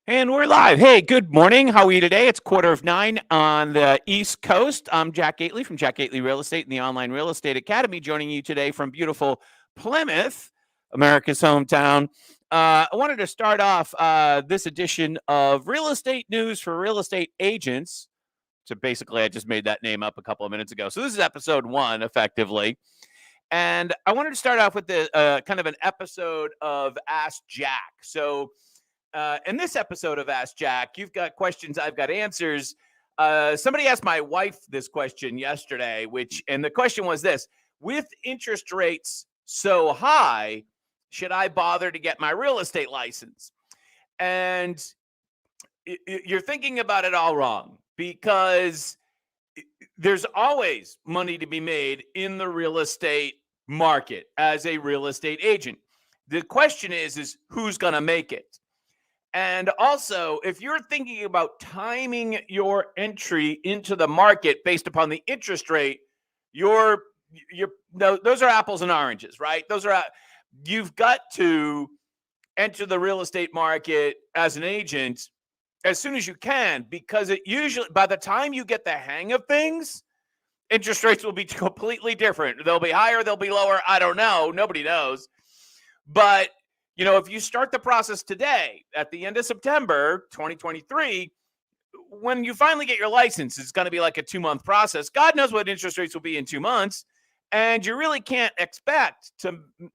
And we're live. Hey, good morning. How are you today? It's 8:45 on the East Coast. I'm Jack Gately from Jack Gately Real Estate and the Online Real Estate Academy, joining you today from beautiful Plymouth, America's hometown. I wanted to start off this edition of Real Estate News for Real Estate Agents. So basically, I just made that name up a couple of minutes ago. So this is episode 1, effectively. And I wanted to start off with the kind of an episode of Ask Jack. So in this episode of Ask Jack, you've got questions, I've got answers. Somebody asked my wife this question yesterday, and the question was this: with interest rates so high, should I bother to get my real estate license? And you're thinking about it all wrong, because there's always money to be made in the real estate market as a real estate agent. The question is who's going to make it? And also, if you're thinking about timing your entry into the market based upon the interest rate, no, those are apples and oranges, right? You've got to enter the real estate market as an agent as soon as you can, because it usually, by the time you get the hang of things, interest rates will be completely different. They'll be higher, they'll be lower. I don't know. Nobody knows. But if you start the process today, at the end of September 2023, when you finally get your license, it's going to be like a 2-month process. God knows what interest rates will be in 2 months. And you really can't expect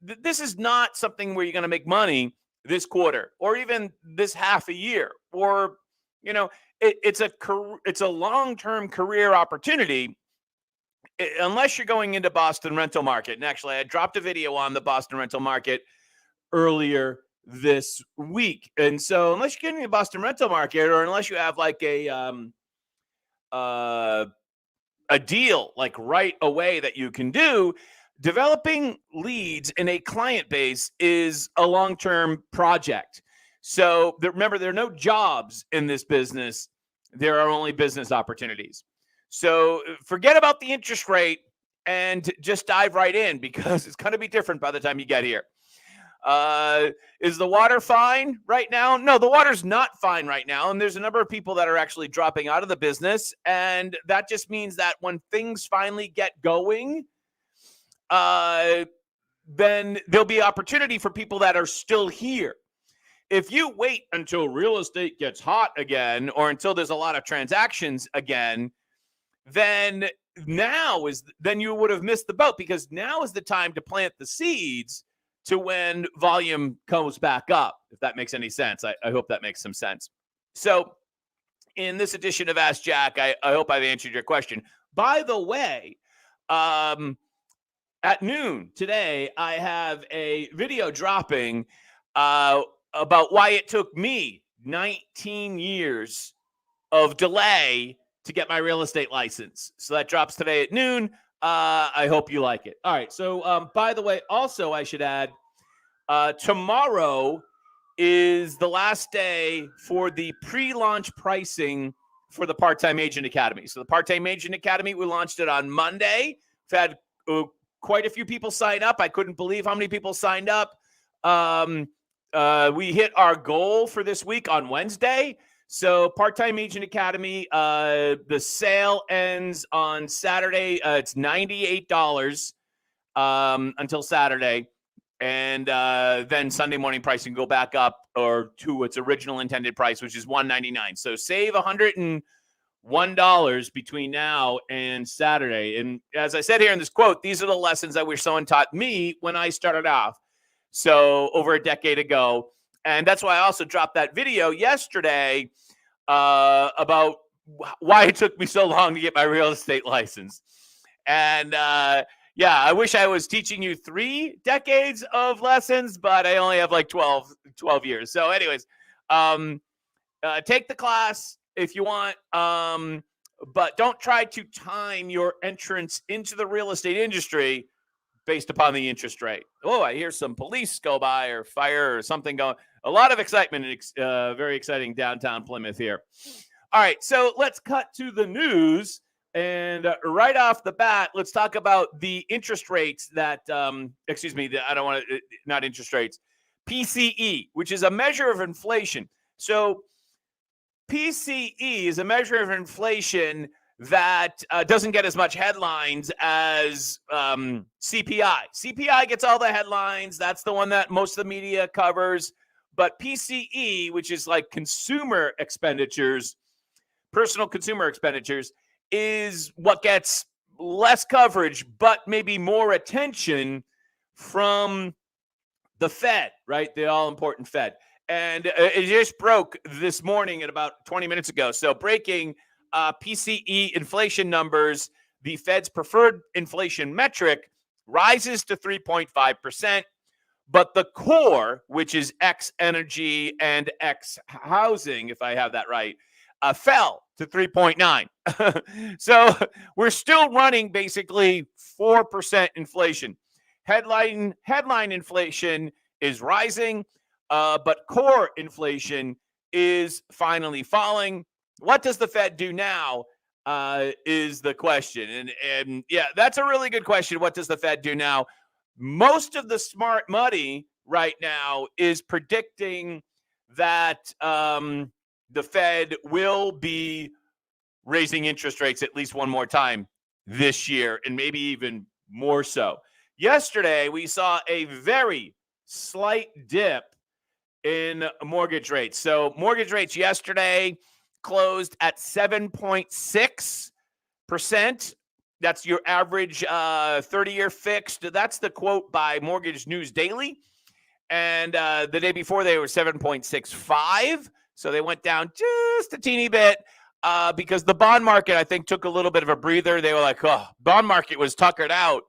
this is not something where you're going to make money this quarter or even this half a year, or, it's a long-term career opportunity, unless you're going into Boston rental market. And actually, I dropped a video on the Boston rental market earlier this week. And so unless you're getting the Boston rental market, or unless you have like a deal like right away that you can do, developing leads in a client base is a long-term project. So remember, there are no jobs in this business. There are only business opportunities. So forget about the interest rate and just dive right in, because it's going to be different by the time you get here. Is the water fine right now? No, the water's not fine right now. And there's a number of people that are actually dropping out of the business. And that just means that when things finally get going, then there'll be opportunity for people that are still here. If you wait until real estate gets hot again, or until there's a lot of transactions again, then you would have missed the boat, because now is the time to plant the seeds to when volume comes back up, if that makes any sense. I hope that makes some sense. So in this edition of Ask Jack, I hope I've answered your question. By the way, at noon today, I have a video dropping about why it took me 19 years of delay to get my real estate license. So that drops today at noon. I hope you like it. All right. So, by the way, also I should add, tomorrow is the last day for the pre-launch pricing for the Part-Time Agent Academy. So the Part-Time Agent Academy, we launched it on Monday. We've had quite a few people sign up. I couldn't believe how many people signed up. We hit our goal for this week on Wednesday. So Part-Time Agent Academy, the sale ends on Saturday. It's $98 until Saturday. And then Sunday morning pricing go back up or to its original intended price, which is $199. So save $101 between now and Saturday. And as I said here in this quote, these are the lessons I wish someone taught me when I started off. So over a decade ago. And that's why I also dropped that video yesterday about why it took me so long to get my real estate license. And yeah, I wish I was teaching you 3 decades of lessons, but I only have like 12 years. So anyways, take the class if you want, but don't try to time your entrance into the real estate industry based upon the interest rate. Oh, I hear some police go by or fire or something going. A lot of excitement, very exciting downtown Plymouth here. All right, so let's cut to the news. And right off the bat, let's talk about the interest rates that, not interest rates, PCE, which is a measure of inflation. So PCE is a measure of inflation that doesn't get as much headlines as CPI. CPI gets all the headlines. That's the one that most of the media covers. But PCE, which is like consumer expenditures, personal consumer expenditures, is what gets less coverage, but maybe more attention from the Fed, right? The all-important Fed. And it just broke this morning at about 20 minutes ago. So breaking PCE inflation numbers, the Fed's preferred inflation metric rises to 3.5%, but the core, which is X energy and X housing, if I have that right, fell to 3.9. So we're still running basically 4% inflation. Headline inflation is rising, but core inflation is finally falling. What does the Fed do now is the question. And yeah, that's a really good question. What does the Fed do now? Most of the smart money right now is predicting that the Fed will be raising interest rates at least one more time this year, and maybe even more so. Yesterday, we saw a very slight dip in mortgage rates. So mortgage rates yesterday closed at 7.6%. That's your average 30-year fixed. That's the quote by Mortgage News Daily. And the day before, they were 7.65. So they went down just a teeny bit because the bond market, I think, took a little bit of a breather. They were like, oh, bond market was tuckered out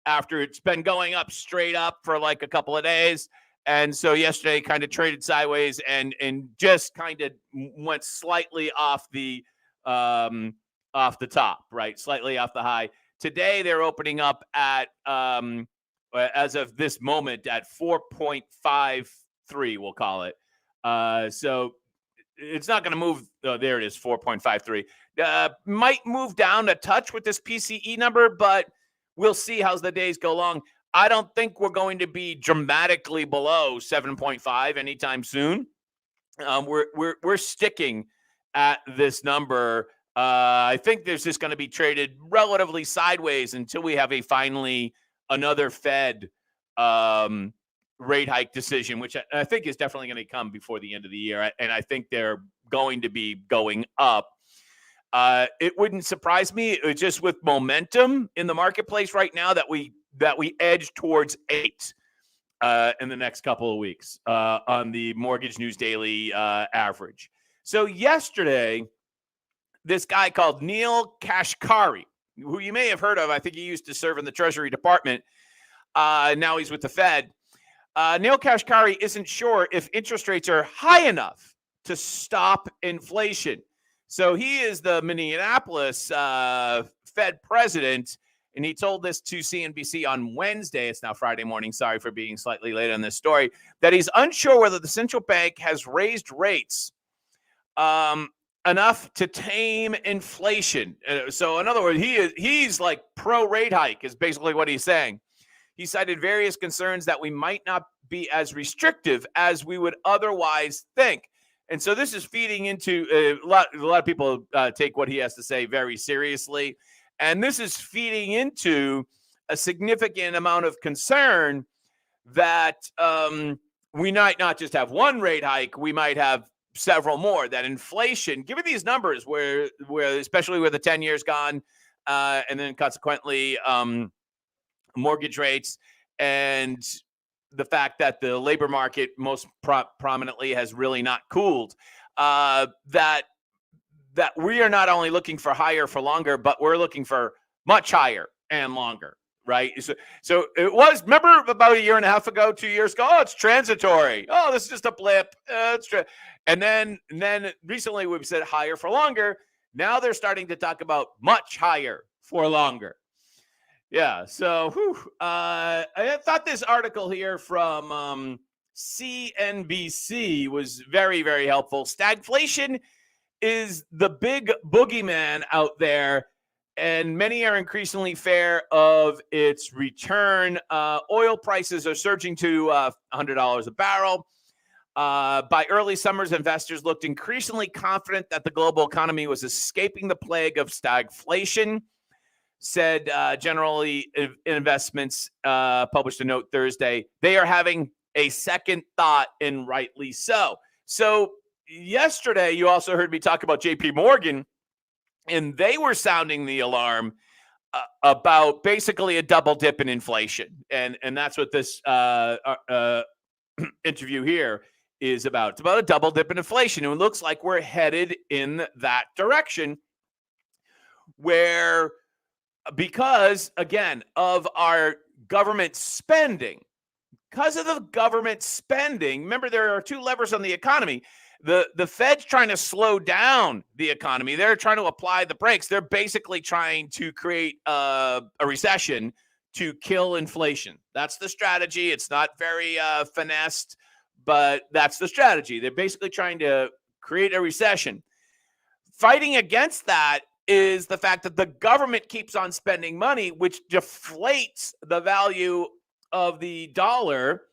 after it's been going up straight up for like a couple of days. And so yesterday kind of traded sideways and just kind of went slightly off the top, right? Slightly off the high. Today, they're opening up at, as of this moment, at 4.53, we'll call it. So it's not going to move. Oh, there it is, 4.53. Might move down a touch with this PCE number, but we'll see how the days go along. I don't think we're going to be dramatically below 7.5 anytime soon. We're sticking at this number. I think there's just going to be traded relatively sideways until we have finally another Fed rate hike decision, which I think is definitely going to come before the end of the year. And I think they're going to be going up. It wouldn't surprise me just with momentum in the marketplace right now that we edge towards 8 in the next couple of weeks on the Mortgage News Daily average. So yesterday, this guy called Neel Kashkari, who you may have heard of, I think he used to serve in the Treasury Department. Now he's with the Fed. Neel Kashkari isn't sure if interest rates are high enough to stop inflation. So he is the Minneapolis Fed president. And he told this to CNBC on Wednesday. It's now Friday morning. Sorry for being slightly late on this story. That he's unsure whether the central bank has raised rates enough to tame inflation. So in other words, he's like pro rate hike is basically what he's saying. He cited various concerns that we might not be as restrictive as we would otherwise think. And so this is feeding into a lot of people take what he has to say very seriously. And this is feeding into a significant amount of concern that we might not just have one rate hike, we might have several more. That inflation, given these numbers, where especially where the 10 years gone, and then consequently mortgage rates, and the fact that the labor market most prominently has really not cooled, that we are not only looking for higher for longer, but we're looking for much higher and longer, right? So it was, remember about a year and a half ago, 2 years ago, oh, it's transitory. Oh, this is just a blip. And then recently we've said higher for longer. Now they're starting to talk about much higher for longer. Yeah, so I thought this article here from CNBC was very, very helpful. Stagflation is the big boogeyman out there, and many are increasingly aware of its return. Oil prices are surging to $100 a barrel. By early summers, investors looked increasingly confident that the global economy was escaping the plague of stagflation, said Generally Investments published a note Thursday. They are having a second thought, and rightly so. So yesterday, you also heard me talk about JP Morgan, and they were sounding the alarm about basically a double dip in inflation. And that's what this interview here is about. It's about a double dip in inflation. And it looks like we're headed in that direction where, because, again, of our government spending, remember, there are two levers on the economy. The Fed's trying to slow down the economy. They're trying to apply the brakes. They're basically trying to create a recession to kill inflation. That's the strategy. It's not very finessed, but that's the strategy. They're basically trying to create a recession. Fighting against that is the fact that the government keeps on spending money, which deflates the value of the dollar,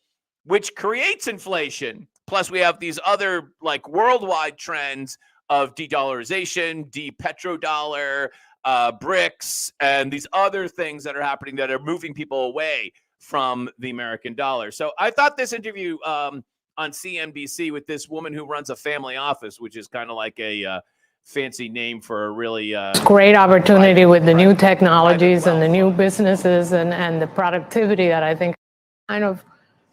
which creates inflation. Plus, we have these other like worldwide trends of de-dollarization, de-petrodollar, BRICS, and these other things that are happening that are moving people away from the American dollar. So I thought this interview on CNBC with this woman who runs a family office, which is kind of like a fancy name for a really great opportunity with the new technologies and the new businesses and the productivity that I think kind of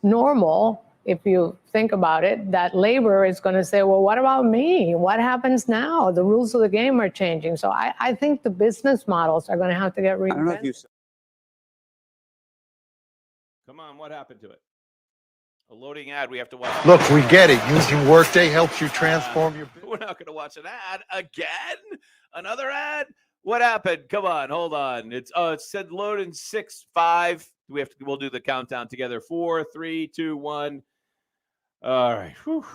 normal, if you think about it, that labor is going to say, well, what about me? What happens now? The rules of the game are changing. So I think the business models are going to have to get reinvented. I don't know if you... Come on, what happened to it? A loading ad we have to watch. Look, we get it. Using Workday helps you transform your business. We're not going to watch an ad again. Another ad? What happened? Come on, hold on. It said load in 6, 5. We'll do the countdown together. 4, 3, 2, 1. All right. Whew.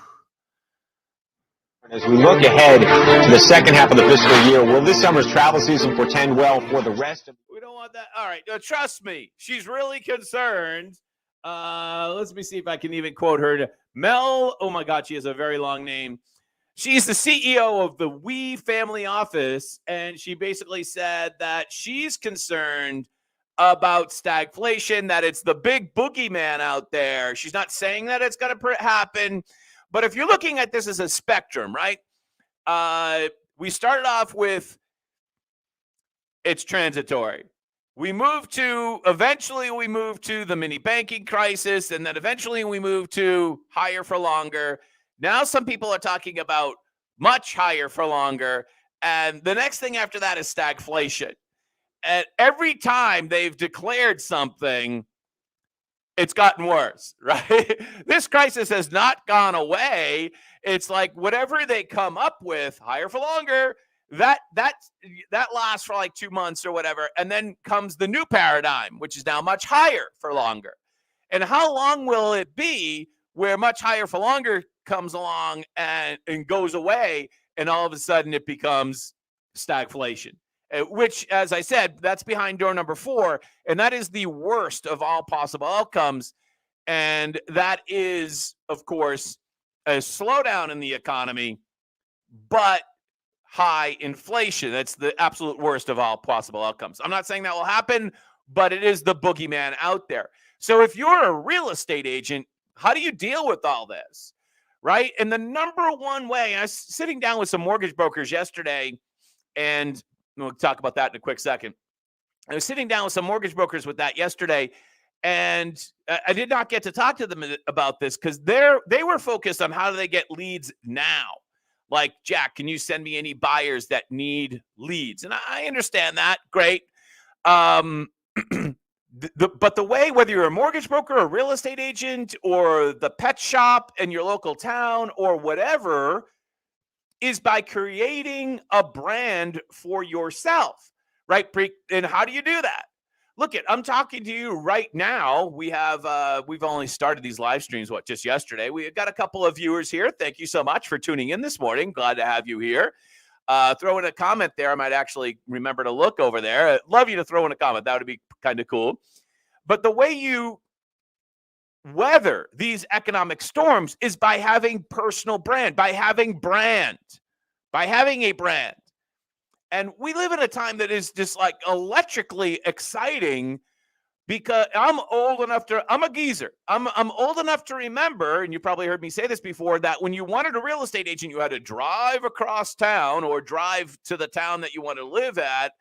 As we look ahead to the second half of the fiscal year, will this summer's travel season portend well for the rest of... We don't want that. All right. Trust me. She's really concerned. Let me see if I can even quote her. Mel, oh my God, she has a very long name. She's the CEO of the We Family Office, and she basically said that she's concerned about stagflation, that it's the big boogeyman out there. She's not saying that it's going to happen, but if you're looking at this as a spectrum, right? We started off with it's transitory. Eventually we move to the mini banking crisis, and then eventually we move to higher for longer. Now some people are talking about much higher for longer, and the next thing after that is stagflation. And every time they've declared something, it's gotten worse, right? This crisis has not gone away. It's like whatever they come up with, higher for longer, that lasts for like 2 months or whatever, and then comes the new paradigm, which is now much higher for longer. And how long will it be where much higher for longer comes along and goes away, and all of a sudden it becomes stagflation, which, as I said, that's behind door number 4, and that is the worst of all possible outcomes. And that is, of course, a slowdown in the economy, but high inflation. That's the absolute worst of all possible outcomes. I'm not saying that will happen, but it is the boogeyman out there. So if you're a real estate agent, how do you deal with all this, right? And the number one way, I was sitting down with some mortgage brokers yesterday, and we'll talk about that in a quick second. I was sitting down with some mortgage brokers with that yesterday, and I did not get to talk to them about this because they were focused on how do they get leads now. Like, Jack, can you send me any buyers that need leads? And I understand that. Great. But the way, whether you're a mortgage broker, a real estate agent, or the pet shop in your local town, or whatever, is by creating a brand for yourself, right? And how do you do that? Look, I'm talking to you right now. We've only started these live streams, just yesterday. We got a couple of viewers here. Thank you so much for tuning in this morning. Glad to have you here. Throw in a comment there. I might actually remember to look over there. I'd love you to throw in a comment. That would be kind of cool. But the way you weather these economic storms is by having personal brand, by having a brand. And we live in a time that is just like electrically exciting, because I'm a geezer. I'm old enough to remember, and you probably heard me say this before, that when you wanted a real estate agent, you had to drive across town or drive to the town that you want to live at,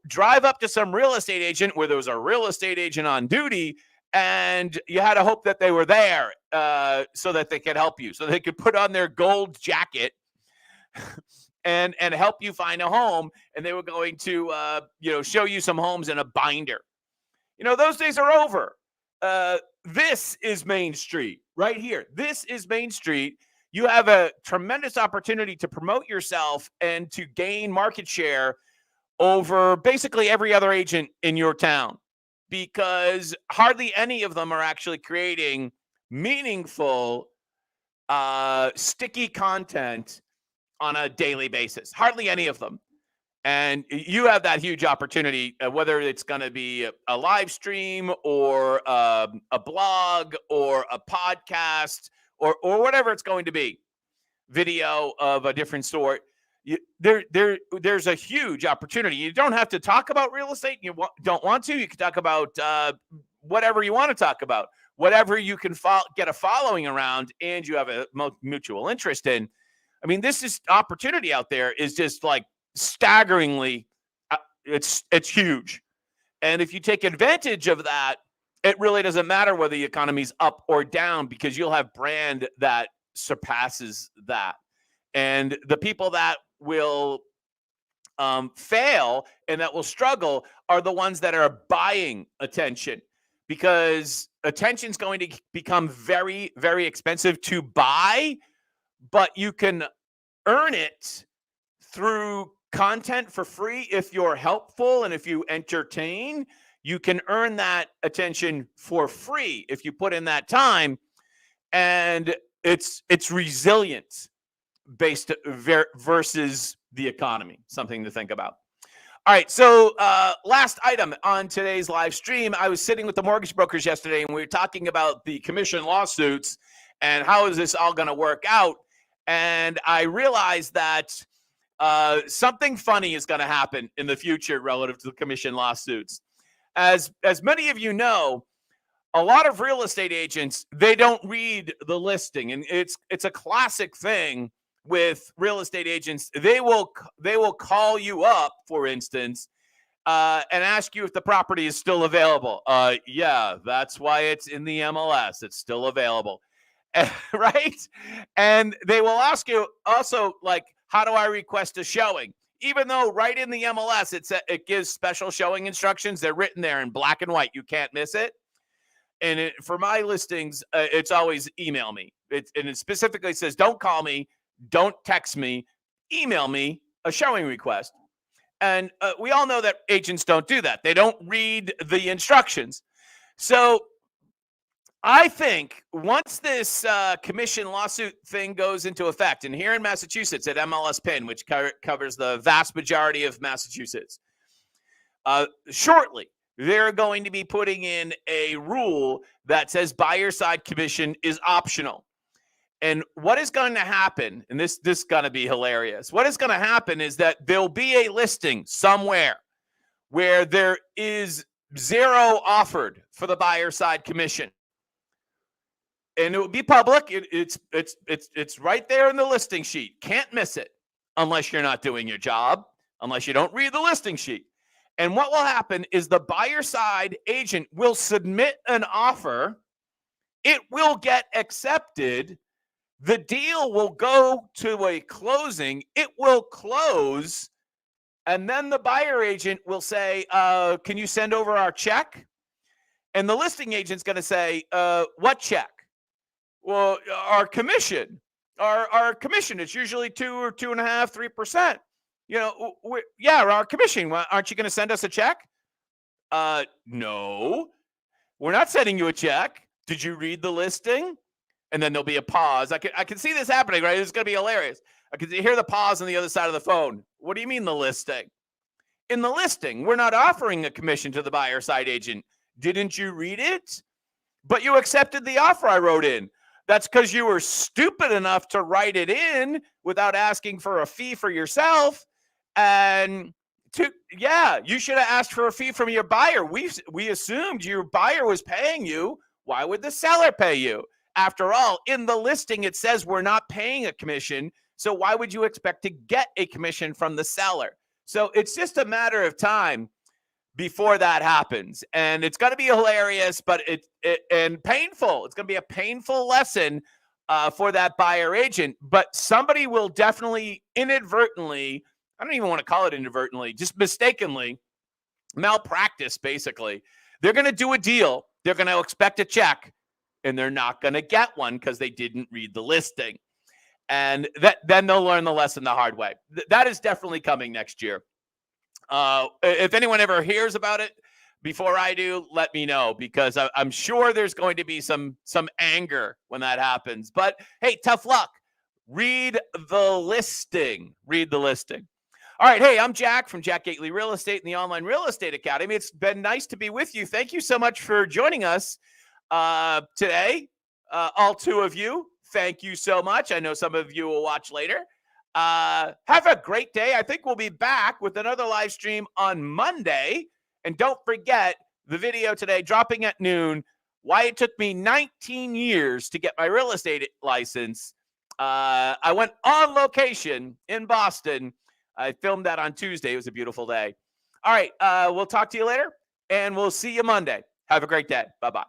drive up to some real estate agent where there was a real estate agent on duty, and you had to hope that they were there so that they could help you, so they could put on their gold jacket and help you find a home, and they were going to show you some homes in a binder. Those days are over. This is Main Street right here. This is Main Street. You have a tremendous opportunity to promote yourself and to gain market share over basically every other agent in your town, because hardly any of them are actually creating meaningful, sticky content on a daily basis. Hardly any of them. And you have that huge opportunity, whether it's going to be a live stream or a blog or a podcast or whatever it's going to be, video of a different sort. There's a huge opportunity. You don't have to talk about real estate. You don't want to. You can talk about whatever you want to talk about, whatever you can get a following around and you have a mutual interest in. I mean, this opportunity out there is just like staggeringly, it's huge. And if you take advantage of that, it really doesn't matter whether the economy's up or down, because you'll have brand that surpasses that. And the people that will fail and that will struggle are the ones that are buying attention, because attention is going to become very, very expensive to buy, but you can earn it through content for free. If you're helpful and if you entertain, you can earn that attention for free if you put in that time. And it's resilience based versus the economy. Something to think about. All right. So last item on today's live stream, I was sitting with the mortgage brokers yesterday, and we were talking about the commission lawsuits and how is this all going to work out. And I realized that something funny is going to happen in the future relative to the commission lawsuits. As many of you know, a lot of real estate agents, they don't read the listing, and it's a classic thing with real estate agents. They will call you up, for instance, and ask you if the property is still available. Yeah, that's why it's in the MLS. It's still available, right? And they will ask you also, like, how do I request a showing? Even though right in the MLS, it gives special showing instructions. They're written there in black and white. You can't miss it. And for my listings, it's always email me. It specifically says, don't call me, don't text me, email me a showing request. And we all know that agents don't do that. They don't read the instructions. So I think once this commission lawsuit thing goes into effect, and here in Massachusetts at MLS PIN, which covers the vast majority of Massachusetts, shortly, they're going to be putting in a rule that says buyer side commission is optional. And what is going to happen, and this is going to be hilarious, what is going to happen is that there'll be a listing somewhere where there is zero offered for the buyer side commission. And it will be public. It's right there in the listing sheet. Can't miss it unless you're not doing your job, unless you don't read the listing sheet. And what will happen is the buyer side agent will submit an offer. It will get accepted. The deal will go to a closing. It will close. And then the buyer agent will say, can you send over our check? And the listing agent's going to say, what check? Well, our commission, our commission, it's usually 2 or 2.5%, 3%. You know, our commission. Aren't you going to send us a check? No, we're not sending you a check. Did you read the listing? And then there'll be a pause. I can see this happening, right? It's going to be hilarious. I can hear the pause on the other side of the phone. What do you mean the listing? In the listing, we're not offering a commission to the buyer side agent. Didn't you read it? but you accepted the offer I wrote in. That's because you were stupid enough to write it in without asking for a fee for yourself. And you should have asked for a fee from your buyer. We assumed your buyer was paying you. Why would the seller pay you? After all, in the listing, it says we're not paying a commission. So why would you expect to get a commission from the seller? So it's just a matter of time before that happens. And it's going to be hilarious, but and painful. It's going to be a painful lesson for that buyer agent. But somebody will definitely inadvertently, I don't even want to call it inadvertently, just mistakenly malpractice, basically. They're going to do a deal. They're going to expect a check, and they're not going to get one because they didn't read the listing. And then they'll learn the lesson the hard way. That is definitely coming next year. If anyone ever hears about it before I do, let me know, because I'm sure there's going to be some anger when that happens. But hey, tough luck. Read the listing. Read the listing. All right. Hey, I'm Jack from Jack Gately Real Estate and the Online Real Estate Academy. It's been nice to be with you. Thank you so much for joining us today. All two of you. Thank you so much. I know some of you will watch later. Have a great day. I think we'll be back with another live stream on Monday. And don't forget the video today dropping at noon. Why it took me 19 years to get my real estate license. I went on location in Boston. I filmed that on Tuesday. It was a beautiful day. All right. We'll talk to you later, and we'll see you Monday. Have a great day. Bye-bye.